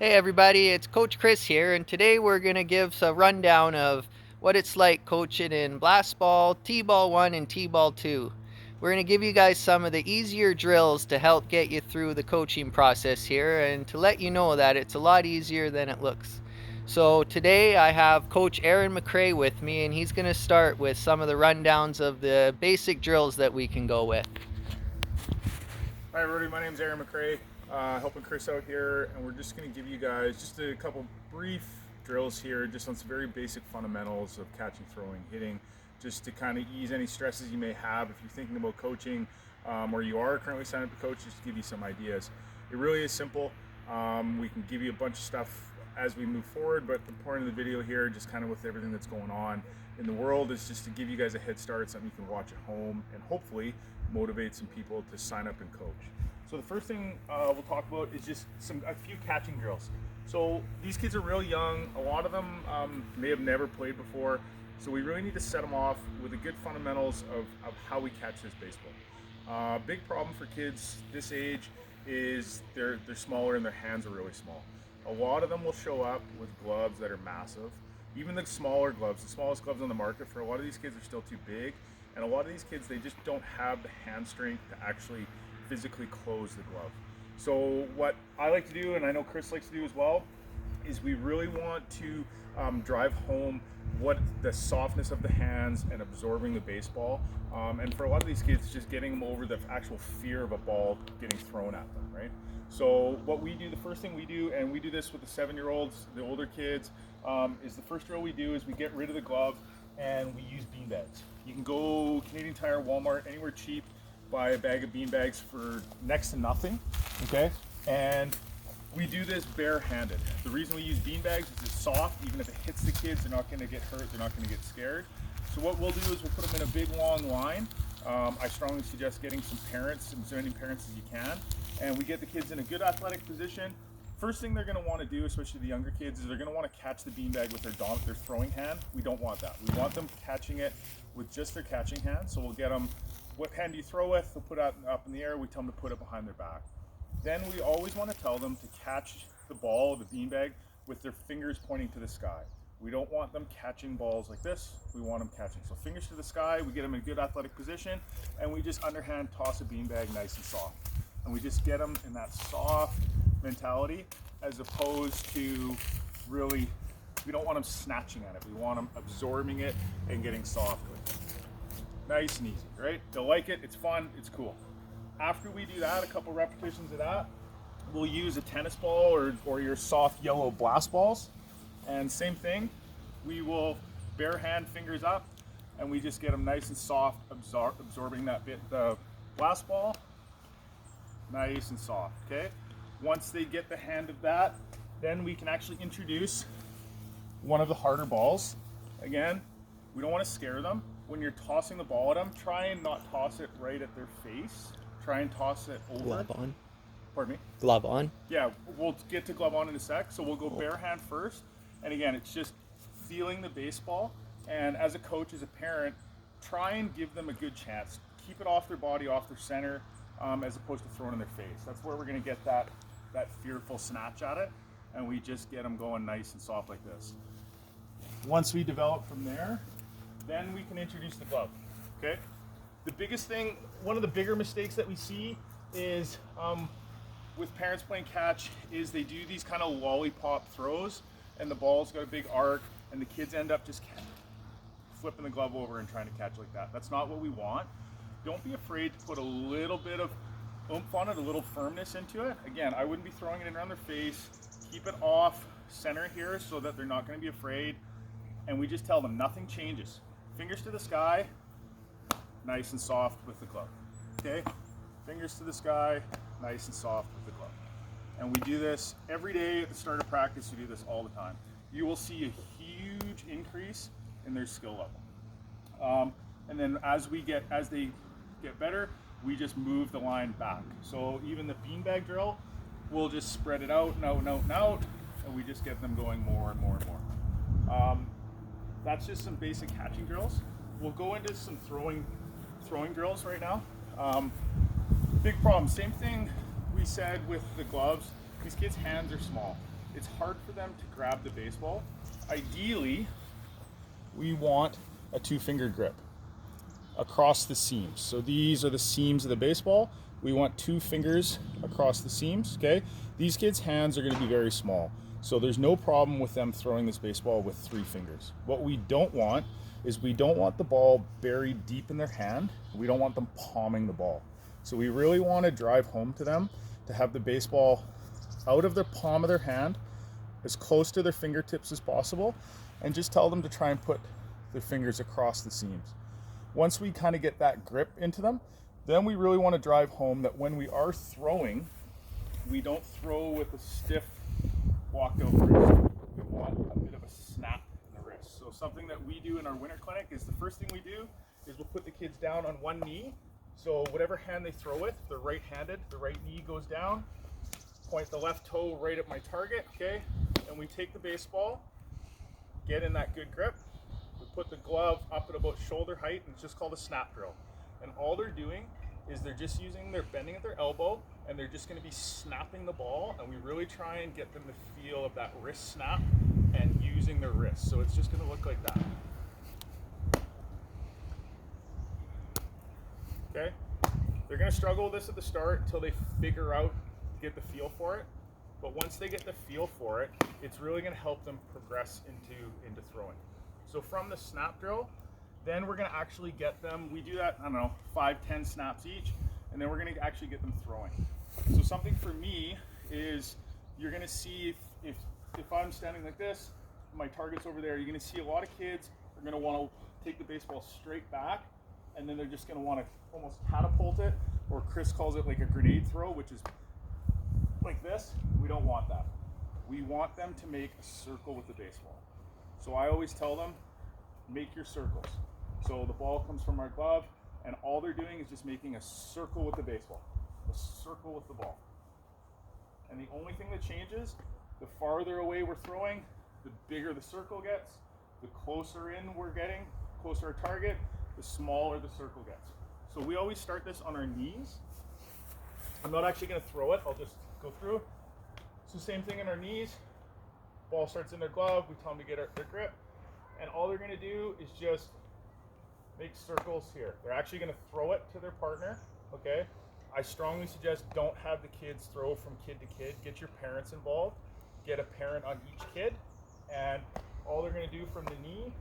Hey everybody, it's Coach Chris here, and today we're going to give a rundown of what it's like coaching in Blastball, Teeball 1, and Teeball 2. We're going to give you guys some of the easier drills to help get you through the coaching process here and to let you know that it's a lot easier than it looks. So today I have Coach Aaron McCrae with me, and he's going to start with some of the rundowns of the basic drills that we can go with. Hi everybody, my name is Aaron McCrae, helping Chris out here, and we're just going to give you guys just a couple brief drills here, just on some very basic fundamentals of catching, throwing, hitting, just to kind of ease any stresses you may have if you're thinking about coaching, or you are currently signed up to coach, just to give you some ideas. It really is simple. We can give you a bunch of stuff as we move forward, but the point of the video here, just kind of with everything that's going on in the world, is just to give you guys a head start, something you can watch at home, and hopefully motivate some people to sign up and coach. So the first thing we'll talk about is just a few catching drills. So these kids are real young. A lot of them may have never played before. So we really need to set them off with the good fundamentals of how we catch this baseball. Big problem for kids this age is they're smaller and their hands are really small. A lot of them will show up with gloves that are massive. Even the smaller gloves, the smallest gloves on the market for a lot of these kids are still too big. And a lot of these kids, they just don't have the hand strength to actually physically close the glove. So what I like to do, and I know Chris likes to do as well, is we really want to drive home what the softness of the hands and absorbing the baseball. And for a lot of these kids, just getting them over the actual fear of a ball getting thrown at them, right? So what we do, the first thing we do, and we do this with the 7-year-olds, the older kids, is the first drill we do is we get rid of the glove and we use bean bags. You can go Canadian Tire, Walmart, anywhere cheap, buy a bag of bean bags for next to nothing, okay? And we do this barehanded. The reason we use bean bags is it's soft. Even if it hits the kids, they're not gonna get hurt, they're not gonna get scared. So what we'll do is we'll put them in a big long line. I strongly suggest getting some parents, as many parents as you can, and we get the kids in a good athletic position. First thing they're going to want to do, especially the younger kids, is they're going to want to catch the beanbag with their throwing hand. We don't want that. We want them catching it with just their catching hand. So we'll get them, what hand do you throw with? They'll put it up in the air. We tell them to put it behind their back. Then we always want to tell them to catch the ball, the beanbag, with their fingers pointing to the sky. We don't want them catching balls like this. We want them catching. So fingers to the sky, we get them in a good athletic position, and we just underhand toss a beanbag nice and soft. And we just get them in that soft mentality, as opposed to really, we don't want them snatching at it. We want them absorbing it and getting soft with it. Nice and easy, right? They'll like it, it's fun, it's cool. After we do that, a couple repetitions of that, we'll use a tennis ball or your soft yellow blast balls. And same thing, we will bare hand fingers up and we just get them nice and soft, absorbing that bit, the blast ball, nice and soft, okay? Once they get the hand of that, then we can actually introduce one of the harder balls. Again, we don't want to scare them. When you're tossing the ball at them, try and not toss it right at their face. Try and toss it over. Glove on. Pardon me? Glove on. Yeah, we'll get to glove on in a sec. So we'll go bare hand first. And again, it's just feeling the baseball. And as a coach, as a parent, try and give them a good chance. Keep it off their body, off their center, as opposed to throwing in their face. That's where we're going to get that fearful snatch at it, and we just get them going nice and soft like this. Once we develop from there, then we can introduce the glove, okay? The biggest thing, one of the bigger mistakes that we see is with parents playing catch is they do these kind of lollipop throws, and the ball's got a big arc, and the kids end up just flipping the glove over and trying to catch like that. That's not what we want. Don't be afraid to put a little bit of oomph on it, a little firmness into it. Again, I wouldn't be throwing it in around their face. Keep it off center here so that they're not going to be afraid. And we just tell them nothing changes. Fingers to the sky, nice and soft with the glove. Okay? Fingers to the sky, nice and soft with the glove. And we do this every day at the start of practice. We do this all the time. You will see a huge increase in their skill level. And then as they get better, we just move the line back. So even the beanbag drill, we'll just spread it out and out and out and out, and we just get them going more and more and more. That's just some basic catching drills. We'll go into some throwing drills right now. Big problem, same thing we said with the gloves. These kids' hands are small. it's hard for them to grab the baseball. Ideally, we want a 2-finger grip across the seams. So these are the seams of the baseball. We want 2 fingers across the seams, okay? These kids' hands are gonna be very small, so there's no problem with them throwing this baseball with 3 fingers. What we don't want is we don't want the ball buried deep in their hand. We don't want them palming the ball. So we really wanna drive home to them to have the baseball out of the palm of their hand, as close to their fingertips as possible, and just tell them to try and put their fingers across the seams. Once we kind of get that grip into them, then we really want to drive home that when we are throwing, we don't throw with a stiff walked out wrist. We want a bit of a snap in the wrist. So something that we do in our winter clinic is the first thing we do is we'll put the kids down on one knee. So whatever hand they throw with, if they're right-handed, the right knee goes down, point the left toe right at my target, okay? And we take the baseball, get in that good grip, we put the glove up at about shoulder height, and it's just called a snap drill. And all they're doing is they're just bending at their elbow, and they're just gonna be snapping the ball, and we really try and get them the feel of that wrist snap and using their wrist. So it's just gonna look like that. Okay? They're gonna struggle with this at the start until they figure out, get the feel for it. But once they get the feel for it, it's really gonna help them progress into throwing. So from the snap drill, then we're gonna actually get them, we do that, I don't know, 5-10 snaps each, and then we're gonna actually get them throwing. So something for me is, you're gonna see if I'm standing like this, my target's over there, you're gonna see a lot of kids are gonna wanna take the baseball straight back, and then they're just gonna wanna almost catapult it, or Chris calls it like a grenade throw, which is like this. We don't want that. We want them to make a circle with the baseball. So I always tell them, make your circles. So the ball comes from our glove, and all they're doing is just making a circle with the baseball, a circle with the ball. And the only thing that changes, the farther away we're throwing, the bigger the circle gets, the closer in we're getting, closer our target, the smaller the circle gets. So we always start this on our knees. I'm not actually gonna throw it, I'll just go through. So same thing in our knees. Ball starts in their glove, we tell them to get their grip, and all they're gonna do is just make circles here. They're actually gonna throw it to their partner, okay? I strongly suggest don't have the kids throw from kid to kid. Get your parents involved. Get a parent on each kid, and all they're gonna do from the knee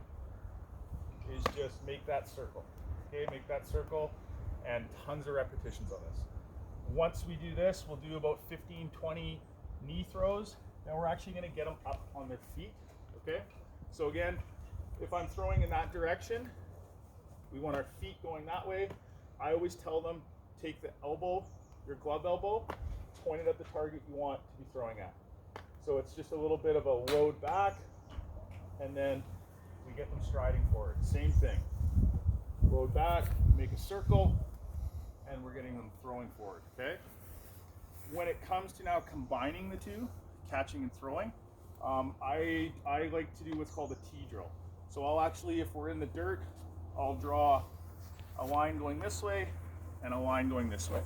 is just make that circle, okay? Make that circle, and tons of repetitions on this. Once we do this, we'll do about 15-20 knee throws. Then we're actually gonna get them up on their feet, okay? So again, if I'm throwing in that direction, we want our feet going that way. I always tell them, take the elbow, your glove elbow, point it at the target you want to be throwing at. So it's just a little bit of a load back, and then we get them striding forward. Same thing. Load back, make a circle, and we're getting them throwing forward, okay? When it comes to now combining the two, catching and throwing, I like to do what's called a T drill. So I'll actually, if we're in the dirt, I'll draw a line going this way and a line going this way.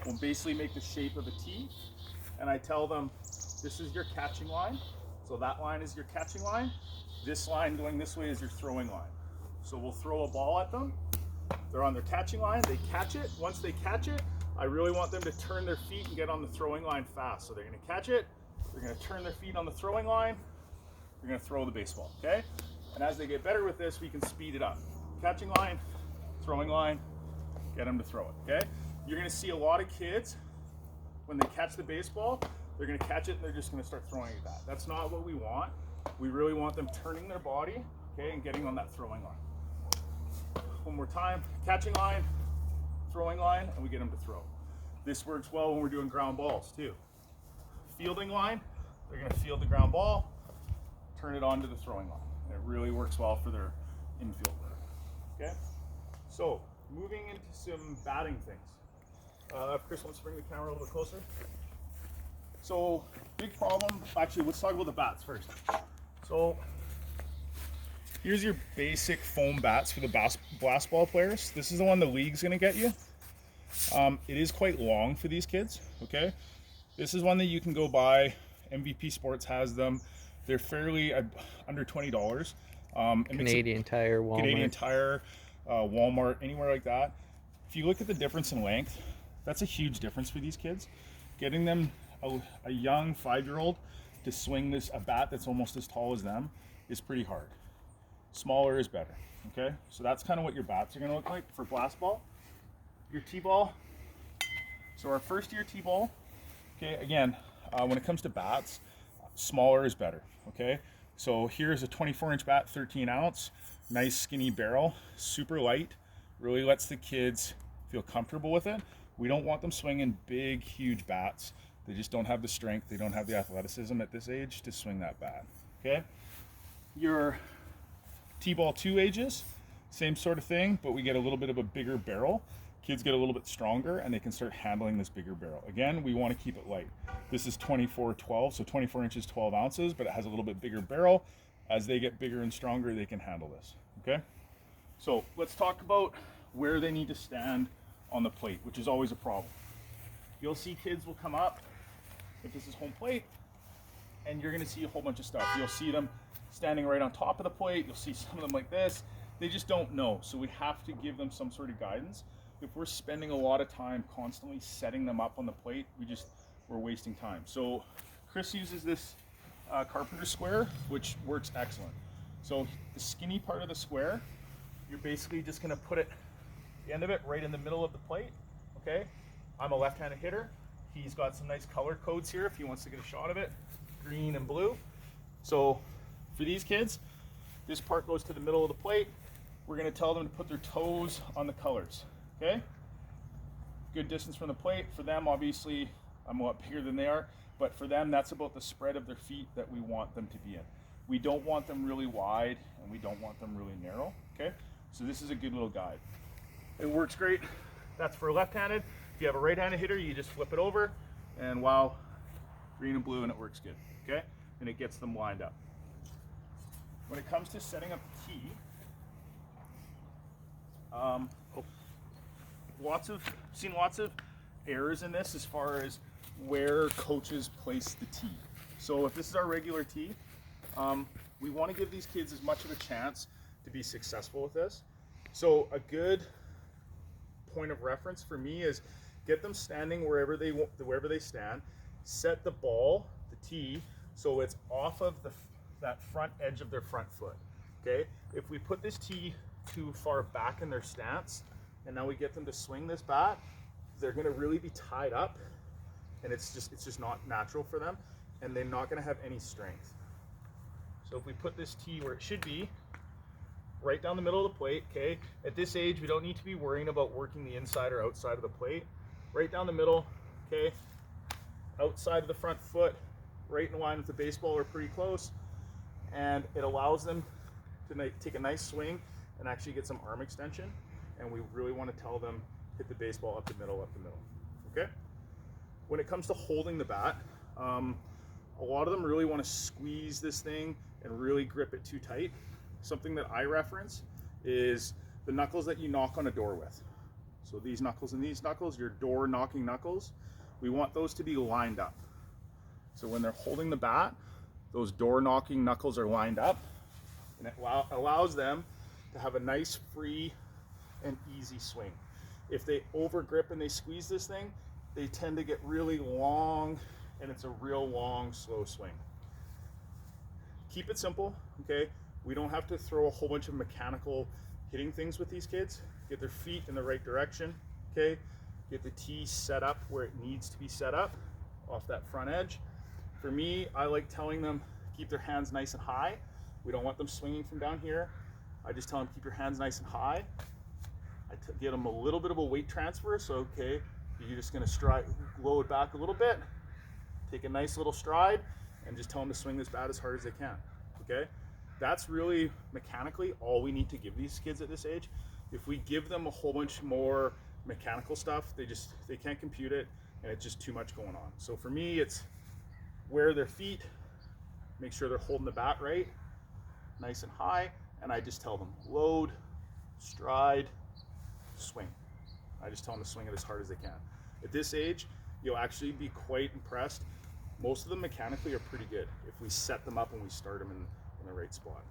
We'll basically make the shape of a T, and I tell them, this is your catching line, so that line is your catching line. This line going this way is your throwing line. So we'll throw a ball at them, they're on their catching line, they catch it. Once they catch it, I really want them to turn their feet and get on the throwing line fast. So they're gonna catch it, they're gonna turn their feet on the throwing line, they're gonna throw the baseball, okay? And as they get better with this, we can speed it up. Catching line, throwing line, get them to throw it, okay? You're gonna see a lot of kids, when they catch the baseball, they're gonna catch it and they're just gonna start throwing it at that. That's not what we want. We really want them turning their body, okay, and getting on that throwing line. One more time, catching line, throwing line, and we get them to throw. This works well when we're doing ground balls too. Fielding line, they're gonna field the ground ball, turn it onto the throwing line. And it really works well for their infield work, okay? So, moving into some batting things. Chris wants to bring the camera a little bit closer. So, big problem, actually let's talk about the bats first. So, here's your basic foam bats for the Blastball players. This is the one the league's gonna get you. It is quite long for these kids, okay? This is one that you can go buy MVP Sports has them. They're fairly under $20. Canadian Tire, Walmart. Canadian Tire, Walmart, anywhere like that. If you look at the difference in length, that's a huge difference for these kids. Getting them a young 5-year-old to swing a bat that's almost as tall as them is pretty hard. Smaller is better. Okay, so that's kind of what your bats are going to look like for Blastball. Your Teeball. So our first year Teeball. Okay, again, when it comes to bats, smaller is better. Okay, so here's a 24-inch bat, 13 ounce, nice skinny barrel, super light, really lets the kids feel comfortable with it. We don't want them swinging big, huge bats. They just don't have the strength, they don't have the athleticism at this age to swing that bat. Okay, your T-ball 2 ages, same sort of thing, but we get a little bit of a bigger barrel. Kids get a little bit stronger and they can start handling this bigger barrel. Again, we want to keep it light. This is 24-12, so 24 inches, 12 ounces, but it has a little bit bigger barrel. As they get bigger and stronger, they can handle this, okay? So let's talk about where they need to stand on the plate, which is always a problem. You'll see kids will come up, if this is home plate, and you're gonna see a whole bunch of stuff. You'll see them standing right on top of the plate. You'll see some of them like this. They just don't know. So we have to give them some sort of guidance. If we're spending a lot of time constantly setting them up on the plate, we're wasting time. So Chris uses this carpenter square, which works excellent. So the skinny part of the square, you're basically just gonna put it, the end of it right in the middle of the plate, okay? I'm a left-handed hitter. He's got some nice color codes here if he wants to get a shot of it, green and blue. So for these kids, this part goes to the middle of the plate. We're gonna tell them to put their toes on the colors, okay? Good distance from the plate. For them, obviously, I'm a lot bigger than they are, but for them, that's about the spread of their feet that we want them to be in. We don't want them really wide and we don't want them really narrow, okay? So this is a good little guide. It works great. That's for left-handed. If you have a right-handed hitter, you just flip it over and wow, green and blue, and it works good, okay? And it gets them lined up. When it comes to setting up the tee, seen lots of errors in this as far as where coaches place the tee. So if this is our regular tee, we want to give these kids as much of a chance to be successful with this. So a good point of reference for me is get them standing wherever they stand. Set the ball, the tee, so it's off of that front edge of their front foot. Okay. If we put this tee too far back in their stance, and now we get them to swing this bat, they're going to really be tied up, and it's just not natural for them, and they're not going to have any strength. So if we put this tee where it should be, right down the middle of the plate, okay? At this age, we don't need to be worrying about working the inside or outside of the plate. Right down the middle, okay? Outside of the front foot, right in line with the baseball or pretty close, and it allows them to take a nice swing and actually get some arm extension, and we really want to tell them hit the baseball up the middle, okay? When it comes to holding the bat, a lot of them really want to squeeze this thing and really grip it too tight. Something that I reference is the knuckles that you knock on a door with. So these knuckles and these knuckles, your door knocking knuckles, we want those to be lined up. So when they're holding the bat, those door knocking knuckles are lined up, and it allows them to have a nice free and easy swing. If they over grip and they squeeze this thing, they tend to get really long, and it's a real long, slow swing. Keep it simple, okay? We don't have to throw a whole bunch of mechanical hitting things with these kids. Get their feet in the right direction, okay? Get the tee set up where it needs to be set up, off that front edge. For me, I like telling them, keep their hands nice and high. We don't want them swinging from down here. I just tell them, keep your hands nice and high. I get them a little bit of a weight transfer, so okay, you're just gonna stride, load back a little bit, take a nice little stride, and just tell them to swing this bat as hard as they can, okay? That's really mechanically all we need to give these kids at this age. If we give them a whole bunch more mechanical stuff, they can't compute it, and it's just too much going on. So for me, it's wear their feet, make sure they're holding the bat right, nice and high, and I just tell them load, stride, swing. I just tell them to swing it as hard as they can. At this age, you'll actually be quite impressed. most of them mechanically are pretty good if we set them up and we start them in the right spot.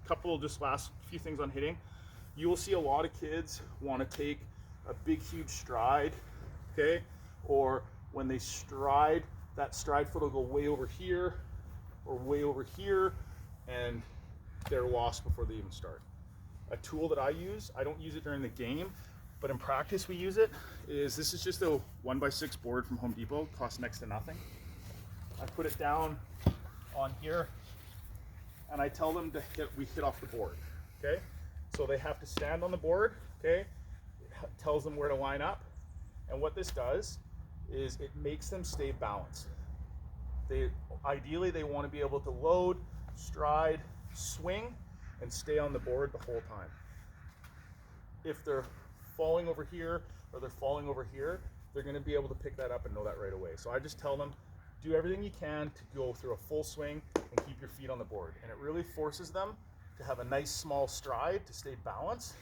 Couple just last few things on hitting. You will see a lot of kids want to take a big, huge stride, okay? Or when they stride, that stride foot will go way over here or way over here, and they're lost before they even start. A tool that I use, I don't use it during the game, but in practice we use it, this is just a 1x6 board from Home Depot, costs next to nothing. I put it down on here, and I tell them to we hit off the board, okay? So they have to stand on the board, okay? It tells them where to line up, and what this does is it makes them stay balanced. Ideally, they want to be able to load, stride, swing, and stay on the board the whole time. If they're falling over here or they're falling over here, they're going to be able to pick that up and know that right away. So I just tell them, do everything you can to go through a full swing and keep your feet on the board. And it really forces them to have a nice small stride to stay balanced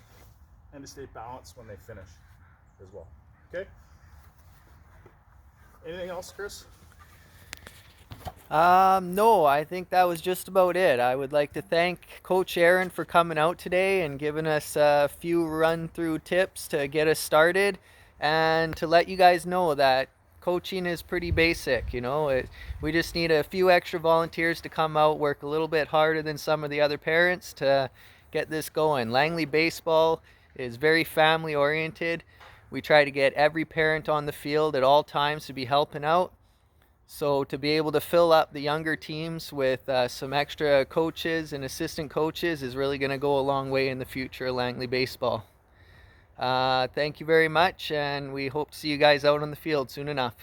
and to stay balanced when they finish as well. Okay? Anything else, Chris? No, I think that was just about it. I would like to thank Coach Aaron for coming out today and giving us a few run-through tips to get us started, and to let you guys know that coaching is pretty basic. We just need a few extra volunteers to come out, work a little bit harder than some of the other parents to get this going. Langley Baseball is very family-oriented. We try to get every parent on the field at all times to be helping out. So to be able to fill up the younger teams with some extra coaches and assistant coaches is really going to go a long way in the future of Langley Baseball. Thank you very much, and we hope to see you guys out on the field soon enough.